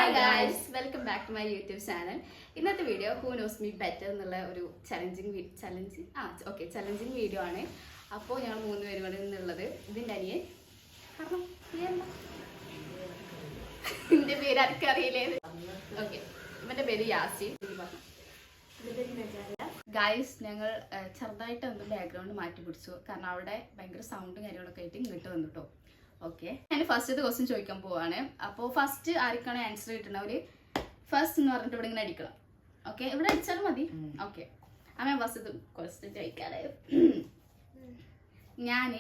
Hi guys, welcome back to my YouTube channel. ഇന്നത്തെ video who knows me better എന്നുള്ള ഒരു challenging video ആണ്. അപ്പോൾ ഞങ്ങൾ 3 പേരും കൂടെ നിന്നുള്ളത്. ഇതിൻ്റെ അനിയൻ കാരണം എൻ്റെ പേര് ആർക്കറിയില്ലേ? ഓക്കെ, ഇവൻ്റെ പേര് യാസിൻ. ഗായ്സ്, ഞങ്ങൾ ചെറുതായിട്ട് ഒന്ന് ബാക്ക്ഗ്രൗണ്ട് മാറ്റി പിടിച്ചു, കാരണം അവിടെ ഭയങ്കര സൗണ്ടും കാര്യങ്ങളൊക്കെ ആയിട്ട് ഇങ്ങോട്ട് വന്നിട്ടോ. ഓക്കെ, ഞാൻ ഫസ്റ്റത്തെ ക്വസ്റ്റ്യൻ ചോദിക്കാൻ പോവാണ്. അപ്പോൾ ഫസ്റ്റ് ആർക്കാണ് ആൻസർ കിട്ടുന്നവര് ഫസ്റ്റ് എന്ന് പറഞ്ഞിട്ട് ഇവിടെ ഇങ്ങനെ അടിക്കണം. ഓക്കെ, ഇവിടെ അടിച്ചാലും മതി. ഓക്കെ, അമ്മ ഫസ്റ്റ് ക്വസ്റ്റ്യൻ ചോദിക്കാതെ. ഞാൻ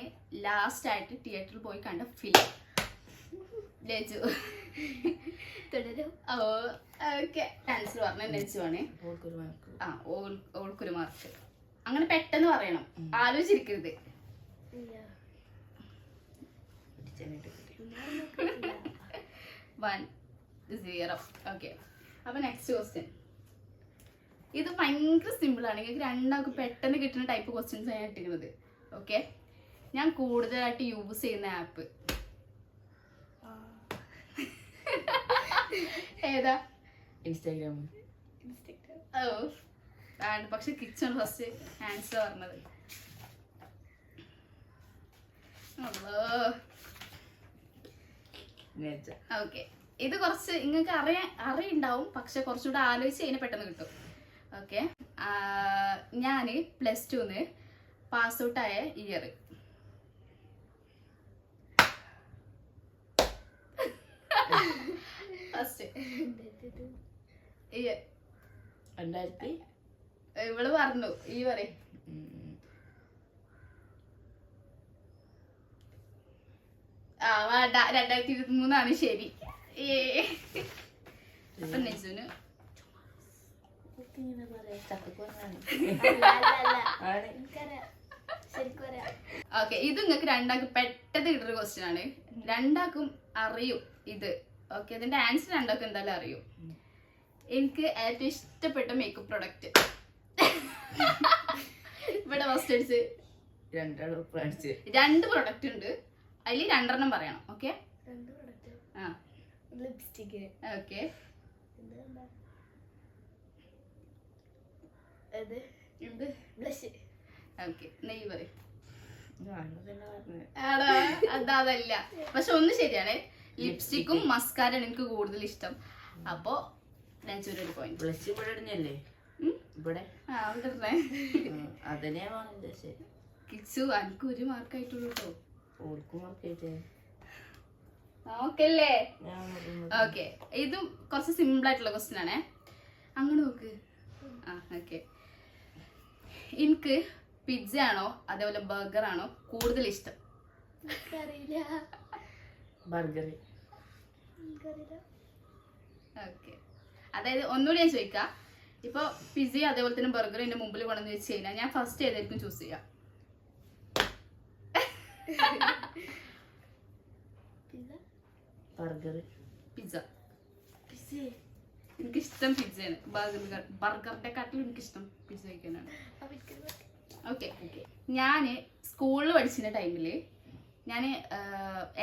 ലാസ്റ്റ് ആയിട്ട് തിയേറ്ററിൽ പോയി കണ്ട ഫിലിം ലജു. ഓക്കെ, ആൻസർ പറഞ്ഞ ലജു ആണ്. ഓൾക്കൊരു മാർക്ക്. അങ്ങനെ പെട്ടെന്ന് പറയണം, ആലോചിച്ചിരിക്കരുത്. 1-0. ഓക്കെ, അപ്പൊ നെക്സ്റ്റ് ക്വസ്റ്റ്യൻ. ഇത് ഭയങ്കര സിമ്പിൾ ആണ്. നിങ്ങൾക്ക് രണ്ടാൾക്ക് പെട്ടെന്ന് കിട്ടുന്ന ടൈപ്പ് ക്വസ്റ്റ്യൻസ് ആണ് ഇട്ടിരിക്കുന്നത്. ഓക്കെ, ഞാൻ കൂടുതലായിട്ട് യൂസ് ചെയ്യുന്ന ആപ്പ് ഏതാ? ഇൻസ്റ്റാഗ്രാം. ഓ, പക്ഷെ കിച്ചൺ ഫസ്റ്റ് ആൻസർ പറഞ്ഞത്. ഓക്കെ, ഇത് കുറച്ച് നിങ്ങൾക്ക് അറിയുണ്ടാവും, പക്ഷെ കുറച്ചുകൂടെ ആലോചിച്ച് അതിനെ പെട്ടെന്ന് കിട്ടും. ഓക്കെ, ഞാന് +2 പാസ് ഔട്ട് ആയ ഇയർ. ഫസ്റ്റ് ഇവള് പറഞ്ഞു, ഈ പറയും. വേണ്ട, 2023 ശരി. അപ്പൊ നെജുന് ഓക്കെ, ഇത് നിങ്ങൾക്ക് രണ്ടാൾക്കും പെട്ടെന്ന് കിട്ടുന്ന ക്വസ്റ്റ്യൻ ആണ്. രണ്ടാൾക്കും അറിയും ഇത്. ഓക്കെ, ഇതിന്റെ ആൻസർ രണ്ടാൾക്കും എന്തായാലും അറിയും. എനിക്ക് ഏറ്റവും ഇഷ്ടപ്പെട്ട മേക്കപ്പ് പ്രൊഡക്റ്റ് ഇവിടെ ഫസ്റ്റ് അടിച്ച് 2 പ്രൊഡക്റ്റ് ഉണ്ട്, അതിൽ 2 പറയണം. Okay, lipstick. ഓക്കെ, ഓക്കെ, നെയ്യ് പറയും. അതല്ല, പക്ഷെ ഒന്ന് ശരിയാണ്. ലിപ്സ്റ്റിക്കും മസ്കാരാണ് എനിക്ക് കൂടുതൽ ഇഷ്ടം. അപ്പൊ ഞാൻ ചുരു പോയിന്റ്. കിച്ചു, എനിക്ക് 1 മാർക്കായിട്ടുള്ളൂ കേട്ടോ. നോക്കല്ലേ? ഓക്കെ, ഇതും കുറച്ച് സിമ്പിൾ ആയിട്ടുള്ള ക്വസ്റ്റ്യൻ ആണേ. അങ്ങനെ നോക്ക്. ഓക്കെ, എനിക്ക് പിസ്സ ആണോ അതേപോലെ ബർഗർ ആണോ കൂടുതൽ ഇഷ്ടം? ഓക്കെ, അതായത് ഒന്നുകൂടി ഞാൻ ചോദിക്കാം. ഇപ്പൊ പിസ്സയും അതേപോലെ തന്നെ ബർഗറും എന്റെ മുമ്പിൽ കൊണ്ടെന്ന് വെച്ച് കഴിഞ്ഞാൽ ഞാൻ ഫസ്റ്റ് ഏതായിരിക്കും ചൂസ് ചെയ്യാം? പിസ്സ. എനിക്കിഷ്ടം പിസ്സയാണ്. ബർഗറിന്റെ കാട്ടിലും എനിക്കിഷ്ടം പിസ്സ കഴിക്കാനാണ്. ഓക്കെ, ഞാന് സ്കൂളിൽ പഠിച്ചിരുന്ന ടൈമില് ഞാൻ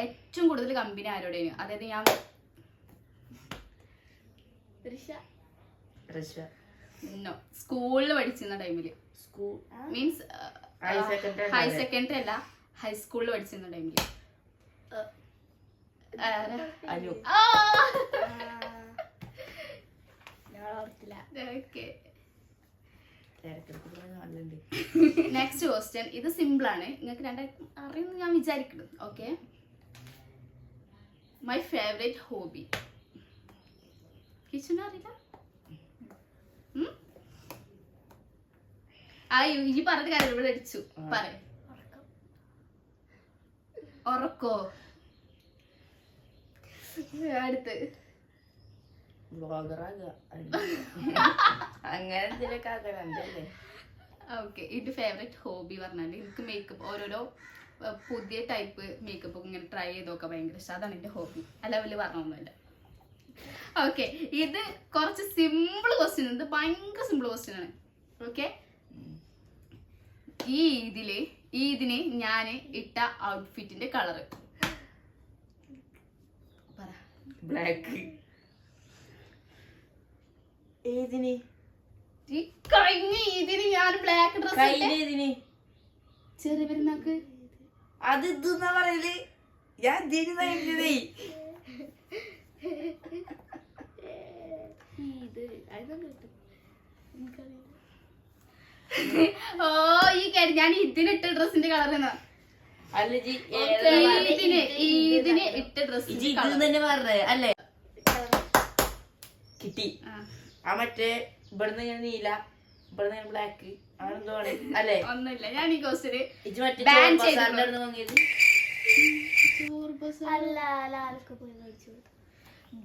ഏറ്റവും കൂടുതൽ കമ്പനി ആരോടെയും, അതായത് ഞാൻ സ്കൂളിൽ പഠിച്ചിരുന്ന ടൈമില്, മീൻസ് ഹയർ സെക്കൻഡറി അല്ല, ഹൈസ്കൂളിൽ പഠിച്ചിരുന്ന ടൈമില് നെക്സ്റ്റ് ക്വസ്റ്റ്യൻ. ഇത് സിമ്പിൾ ആണ്, നിങ്ങൾക്ക് രണ്ടാൾക്കും അറിയുന്നു ഞാൻ വിചാരിക്കുന്നു. Okay, my favourite hobby. Kitchen അറിയില്ല? ഈ പറഞ്ഞ കാര്യം ഇവിടെ അടിച്ചു. പറയും. ഉറക്കോ? അടുത്ത് ഓക്കെ, ഇത് ഫേവറേറ്റ് ഹോബി പറഞ്ഞാൽ എനിക്ക് മേക്കപ്പ്, ഓരോരോ പുതിയ ടൈപ്പ് മേക്കപ്പ് ഇങ്ങനെ ട്രൈ ചെയ്ത് നോക്കാൻ ഭയങ്കര ഇഷ്ടം. അതാണ് എന്റെ ഹോബി. അല്ല പറഞ്ഞൊന്നുമില്ല. ഓക്കെ, ഇത് കുറച്ച് സിമ്പിൾ ക്വസ്റ്റ്യൻ. ഇത് ഭയങ്കര സിമ്പിൾ ക്വസ്റ്റ്യൻ ആണ്. ഓക്കെ, ഇതിന് ഞാൻ ഇട്ട ഔട്ട്ഫിറ്റിന്റെ കളറ് പറ. ബ്ലാക്ക്. ഏതിന് ഈ കഴിഞ്ഞ ഇതിന് ഞാൻ ബ്ലാക്ക് ഡ്രസ് കയ്യിലേതിന് ചെറിയ പെരുന്നാക്ക് അത് ഇതെന്നാ പറയല് ഞാൻ ഇതിന് തയ്യേ ഓ ഈ കാര്യം ഞാൻ ഇതിനിട്ട ഡ്രസ്സിന്റെ കളർ അല്ല ജി ഇതിന് ഇട്ട ഡ്രസ് ഇത് തന്നെ പറഞ്ഞേ അല്ലേ കിട്ടി ആ മറ്റേ ഇവിടുന്ന് ഞാൻ നീല ഇവിടുന്ന് ഞാൻ ബ്ലാക്ക് അങ്ങനെ എന്തോ ആണ് അല്ലേ ഒന്നുമില്ല ഞാൻ ഈ ക്വസ്റ്റിന് ഇത് മറ്റേ വാങ്ങിയത്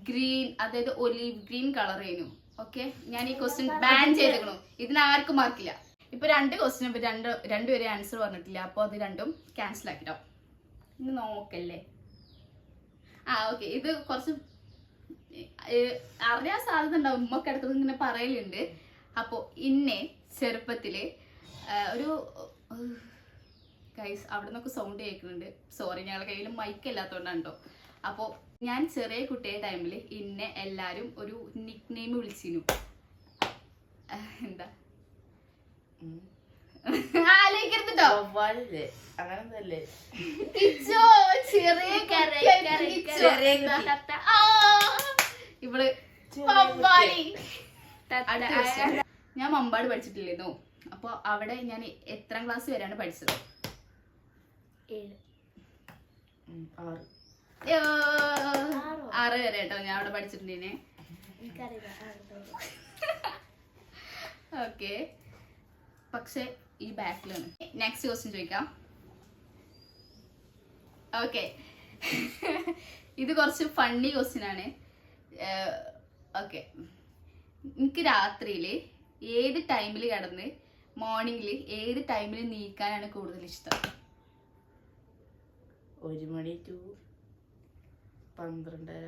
ഗ്രീൻ അതായത് ഒലീവ് ഗ്രീൻ കളർ ആയിരുന്നു. ഓക്കെ ഞാൻ ഈ ക്വസ്റ്റ്യൻ ബാൻ ചെയ്തിരുന്നു. ഇതിന് ആർക്കും മാർക്കില്ല. ഇപ്പൊ 2 ക്വസ്റ്റ്യൻ രണ്ടുപേരെ ആൻസർ പറഞ്ഞിട്ടില്ല. അപ്പൊ അത് രണ്ടും ക്യാൻസൽ ആക്കിട്ടോ. ഇനി നോക്കല്ലേ. ഓക്കെ ഇത് കുറച്ച് അറിയാൻ സാധ്യത ഉണ്ടാവും. ഉമ്മക്ക് അടുത്തത് ഇങ്ങനെ പറയലുണ്ട്. അപ്പൊ ഇന്നെ ചെറുപ്പത്തില് ഒരു ഗൈസ് അവിടെ നിന്നൊക്കെ സൗണ്ട് കേൾക്കുന്നുണ്ട്. സോറി ഞങ്ങളുടെ കയ്യിൽ മൈക്ക് ഇല്ലാത്തതുകൊണ്ടാണ് കേട്ടോ. അപ്പോൾ ഞാൻ ചെറിയ കുട്ടിയുടെ ടൈമിൽ ഇന്നെ എല്ലാവരും ഒരു നിക് നെയിം വിളിച്ചിരുന്നു. എന്താ ആലോചിക്കരുതോ ഇവള് ഞാൻ മമ്പാട് പഠിച്ചിട്ടില്ലെന്നോ. അപ്പൊ അവിടെ ഞാൻ എത്രാം ക്ലാസ് വരെയാണ് പഠിച്ചത്? 6 വരെ കേട്ടോ ഞാൻ അവിടെ പഠിച്ചിട്ടുണ്ടേനെ. ഓക്കെ പക്ഷെ ഈ ബാക്കിലാണ്. നെക്സ്റ്റ് ക്വസ്റ്റ്യൻ ചോദിക്കാം. ഓക്കെ ഇത് കുറച്ച് ഫണ്ണി ക്വസ്റ്റ്യൻ ആണ്. ഓക്കെ എനിക്ക് രാത്രിയിൽ ഏത് ടൈമിൽ കിടന്ന് മോർണിംഗിൽ ഏത് ടൈമിൽ നീക്കാനാണ് കൂടുതൽ ഇഷ്ടം? 1 മണി to 12:30.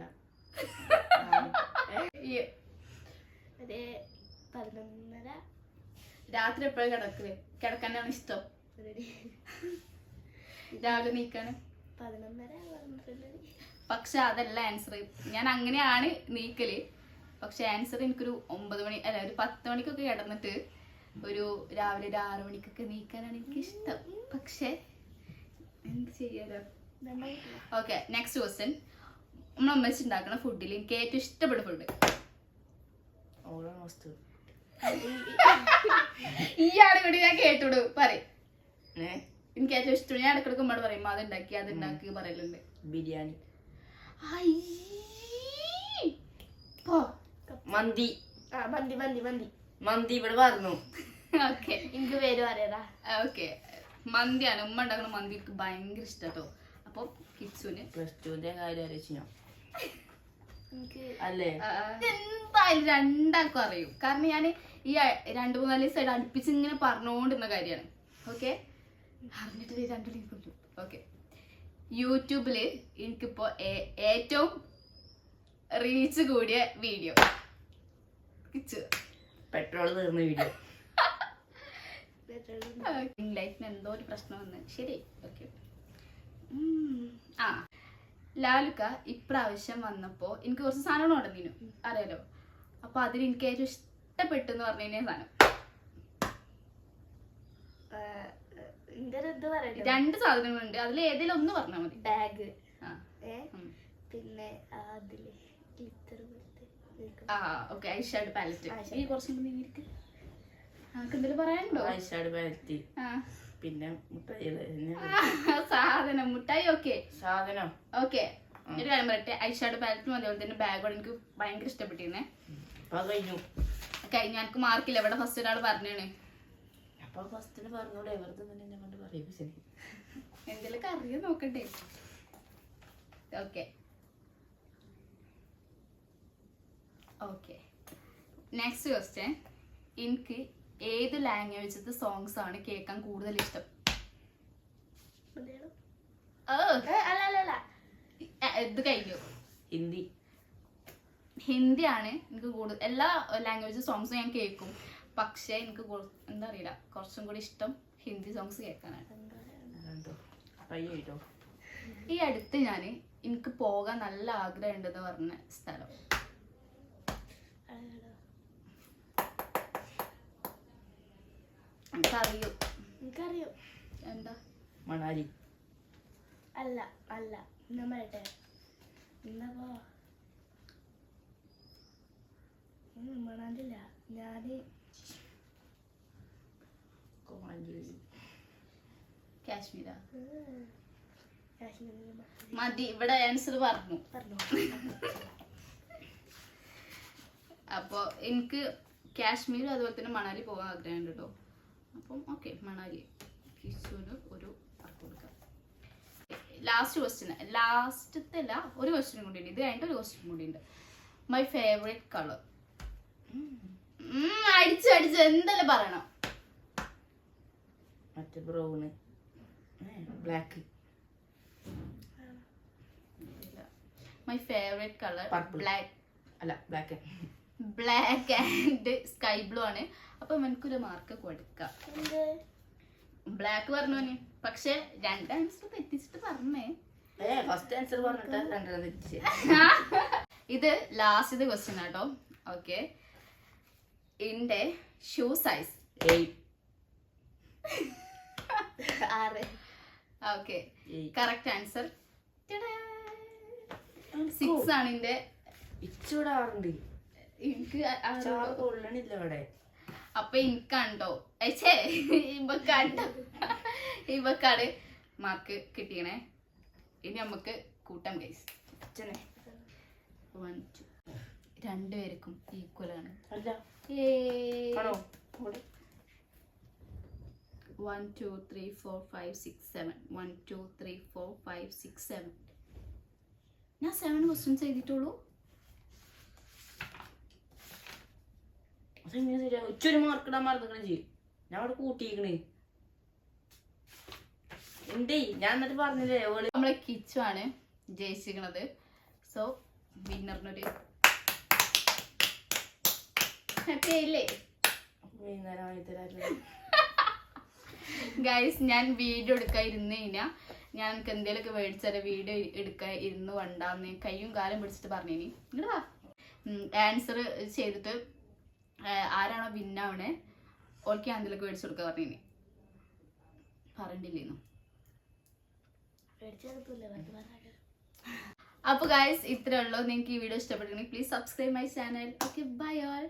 രാത്രി എപ്പോഴും കിടക്കാനാണ് ഇഷ്ടം? രാവിലെ നീക്കാന്? 11:30. പക്ഷെ അതല്ല ആൻസർ. ഞാൻ അങ്ങനെയാണ് നീക്കല്. പക്ഷെ ആൻസർ എനിക്കൊരു 9 മണി അല്ല ഒരു 10 മണിക്കൊക്കെ കിടന്നിട്ട് ഒരു രാവിലെ ഒരു 6 മണിക്കൊക്കെ നീക്കാനാണ് എനിക്ക് ഇഷ്ടം. പക്ഷെ എന്ത് ചെയ്യാലോ. Okay next question. നമ്മൾ അമ്മച്ചി ഉണ്ടാക്കുന്ന ഫുഡിൽ എനിക്ക് ഏറ്റവും ഇഷ്ടപ്പെട്ട ഫുഡ്? ഇയാളെ കൂടി ഞാൻ കേട്ടോടു പറയും. എനിക്ക് ഏറ്റവും ഇഷ്ടം ഞാൻ ഇടക്കിടക്ക് ഉമ്മയോട് പറയും അത് ഉണ്ടാക്കി പറയലുണ്ട്. ബിരിയാണി, മന്തി. മന്തി ഇവിടെ പറഞ്ഞു. ഓക്കെ എനിക്ക് പേര് പറയാ. ഓക്കെ മന്തിയാണ്. ഉമ്മ ഉണ്ടാക്കുന്ന മന്തി എനിക്ക് ഭയങ്കര ഇഷ്ടട്ടോ. അപ്പൊ കിച്ചുന് +2 കാര്യം അറിയിച്ചു അല്ലേ? എന്തായാലും രണ്ടാൾക്കും അറിയും. കാരണം ഞാൻ ഈ 2-3 ദിവസമായിട്ട് അടുപ്പിച്ച് ഇങ്ങനെ പറഞ്ഞുകൊണ്ടിരുന്ന കാര്യമാണ്. ഓക്കെ അറിഞ്ഞിട്ട് 2 ദിവസം. ഓക്കെ യൂട്യൂബില് എനിക്കിപ്പോ ഏറ്റവും റീച്ച് കൂടിയ വീഡിയോ കിച്ചു പെട്രോൾ തീർന്ന വീഡിയോ. ലൈഫിന് എന്തോ ഒരു പ്രശ്നം വന്ന് ശരി. ഓക്കെ ലാലുക്ക ഇപ്രാവശ്യം വന്നപ്പോ എനിക്ക് കുറച്ച് സാധനങ്ങൾ ഉണ്ടെന്നു അറിയാലോ. അപ്പൊ അതിൽ എനിക്ക് ഏറ്റവും ഇഷ്ടപ്പെട്ടു എന്ന് പറഞ്ഞു കഴിഞ്ഞാൽ സാധനം 2 സാധനങ്ങളുണ്ട്. അതിൽ ഏതെങ്കിലും ഒന്ന് പറഞ്ഞാൽ മതി. ബാഗ് പിന്നെ ഓക്കെ ഐഷാഡ് പാലറ്റ്. ഈ കുറച്ചും കൂടി നീക്ക്. നമുക്ക് എന്തെങ്കിലും പറയാനുണ്ടോ? ഐഷാഡ് പാലറ്റ് പിന്നെ സാധനം മുട്ടായി. ഓക്കെ സാധനം ഓക്കെ ഒരു കാര്യം പറയട്ടെ. ഐഷാഡ് പാലറ്റും അതേപോലെ തന്നെ ബാഗോട് എനിക്ക് ഭയങ്കര ഇഷ്ടപ്പെട്ടിരുന്നേ. കഴിഞ്ഞ എനിക്ക് മാർക്കില്ല. ഇവിടെ ഫസ്റ്റ് ഒരാൾ പറഞ്ഞാണ്. എന്തെങ്കിലുമൊക്കെ അറിയാൻ നോക്കട്ടെ. Okay okay next question. എനിക്ക് ഏത് ലാംഗ്വേജത്തെ സോങ്സ് ആണ് കേൾക്കാൻ കൂടുതൽ ഇഷ്ടം? ഇത് കഴിഞ്ഞു. ഹിന്ദിയാണ് എനിക്ക് കൂടുതൽ. എല്ലാ ലാംഗ്വേജ് സോങ്സും ഞാൻ കേൾക്കും. പക്ഷെ എനിക്ക് എന്താ അറിയില്ല കുറച്ചും കൂടി ഇഷ്ടം ഹിന്ദി സോങ്സ് കേൾക്കാനാണ്. ഈ അടുത്ത് എനിക്ക് പോകാൻ നല്ല ആഗ്രഹം ഉണ്ടെന്ന് പറഞ്ഞ സ്ഥലം എനിക്കറിയും. എനിക്കറിയോ? എന്താ? മണാലി. അല്ല അല്ല ഞാൻ പറയട്ടെ എന്താ മണാലില്ല ഞാന് കാശ്മീരാ? കാശ്മീരിൽ മതി, ഇവിടെ ആൻസർ പറഞ്ഞു. പറഞ്ഞു. അപ്പോൾ എനിക്ക് കാശ്മീരും അതുപോലെ തന്നെ മണാലി പോകാൻ ആഗ്രഹമുണ്ട് കേട്ടോ. അപ്പം ഓക്കെ, മണാലി കിച്ചുവിന് ഒരു മാർക്ക് കൊടുക്കാം. ലാസ്റ്റ് ക്വസ്റ്റ്യൻ, ലാസ്റ്റത്തെ അല്ല, ഒരു ക്വസ്റ്റ്യൻ കൂടി ഉണ്ട്. ഇത് കഴിഞ്ഞിട്ട് ഒരു ക്വസ്റ്റ്യൻ കൂടി ഉണ്ട്. My favourite colour. അടിച്ച് എന്തെല്ലാം പറയണം? മറ്റേ brown, black. My favourite colour Purple. Black. അല്ല, black. Black and sky blue ആണ്. അപ്പൊ എനിക്കൊരു മാർക്ക് കൊടുക്കാം. ബ്ലാക്ക് പറഞ്ഞു, പക്ഷെ രണ്ട് ആൻസർ തെറ്റിച്ചിട്ട് പറഞ്ഞേ. ഫസ്റ്റ് ആൻസർ പറഞ്ഞിട്ട് രണ്ടെണ്ണം തെറ്റിച്ച്. ഇത് ലാസ്റ്റ് ക്വസ്റ്റ്യൻ ആട്ടോ. ഓക്കെ, എന്റെ shoe size 8. Okay, correct answer 6 ആണ്. എന്റെ ഇച്ചൂടാറുണ്ട്. എനിക്ക് കൊള്ളണില്ല ഇവിടെ. അപ്പൊ എനിക്കാണ്ടോ ഇവക്കാണ് മാർക്ക് കിട്ടിയണേ. ഇനി നമുക്ക് കൂട്ടാം ഗൈസ്. അച്ഛനെ 1 2 രണ്ടുപേർക്കും ഈക്വൽ ആണ്. അല്ല ആണോ? 1 2 3 4 5 6 7 1 2 3 4 5 6 7. ഞാൻ 7 ക്വസ്റ്റ്യൻസ് എഴുതിയിട്ടുള്ളൂ. അതെങ്ങനെ ശരിയാ? ഉച്ചൊരു മാർക്ക് ഇടാൻ മറന്നിക്കണേ ചെയ്യും. ഞാൻ അവിടെ കൂട്ടിയിരിക്കണേ. എന്തേ ഞാൻ എന്നിട്ട് പറഞ്ഞില്ലേ ഓള് നമ്മളെ കിച്ചു ആണ് ജയിച്ചിരിക്കണത്. സോ വിന്നറിനൊരു ഹാപ്പി ആയില്ലേ വൈകുന്നേരം വാങ്ങിത്തരാ. ഗൈസ്, ഞാൻ വീഡിയോ എടുക്കാൻ ഇരുന്ന് കഴിഞ്ഞാൽ ഞാൻ എനിക്ക് എന്തെങ്കിലുമൊക്കെ മേടിച്ചാൽ വീഡിയോ എടുക്കാൻ ഇരുന്ന് വേണ്ടാന്ന് കയ്യും കാലം പിടിച്ചിട്ട് പറഞ്ഞേനി. ഇങ്ങോട്ട് വാ. ആൻസർ ചെയ്തിട്ട് ആരാണോ വിന്നാവണേ ഓൾക്ക് ഞാൻ എന്തെങ്കിലുമൊക്കെ മേടിച്ചു കൊടുക്കാൻ പറഞ്ഞേനി. പറഞ്ഞില്ലേന്നു. അപ്പോൾ ഗൈസ് ഇത്രേ ഉള്ളൂ. നിങ്ങൾക്ക് ഈ വീഡിയോ ഇഷ്ടപ്പെട്ടെങ്കിൽ please subscribe my channel. Okay, bye all.